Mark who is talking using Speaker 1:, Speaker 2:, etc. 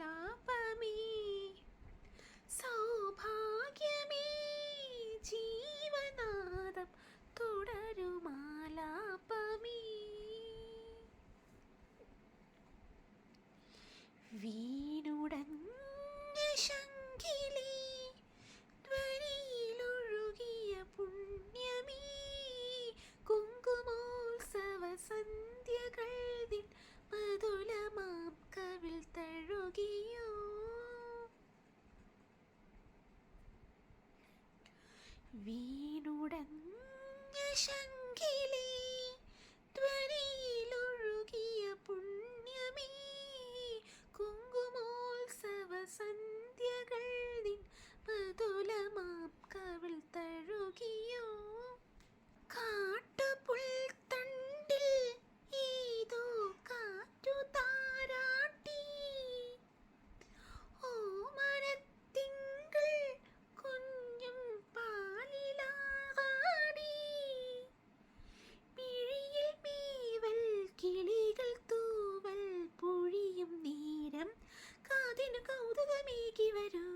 Speaker 1: ആലാപമേ സൗഭാഗ്യമേ ജീവനാദം തുടരുമാലാപമേ വീണുടഞ്ഞ ശംഖിലേ ധ്വനിയിലൊഴുകിയ പുണ്യമേ കുങ്കുമോത്സവ സന്ധ്യകൾ നിൻ മധുലമാം കവിൾ തഴുകിയോ വീണുടഞ്ഞ ശംഖിലേ ധ്വനിയിലൊഴുകിയ പുണ്യമേ കുങ്കുമോത്സവ സന്ധ്യകൾ നിൻ മധുലമാം കവിൾ തഴുകിയോ കാട്ടുപുൽത്തണ്ടിൽ ഏതോ കാറ്റു താരാട്ടി ഓമനത്തിങ്കൾ കുഞ്ഞും പാലിലാടി മിഴിയിൽ മീവൽ കിളികൾ തൂവൽ പൊഴിയും നേരം കാതിനു കൗതുകമേകി വരൂ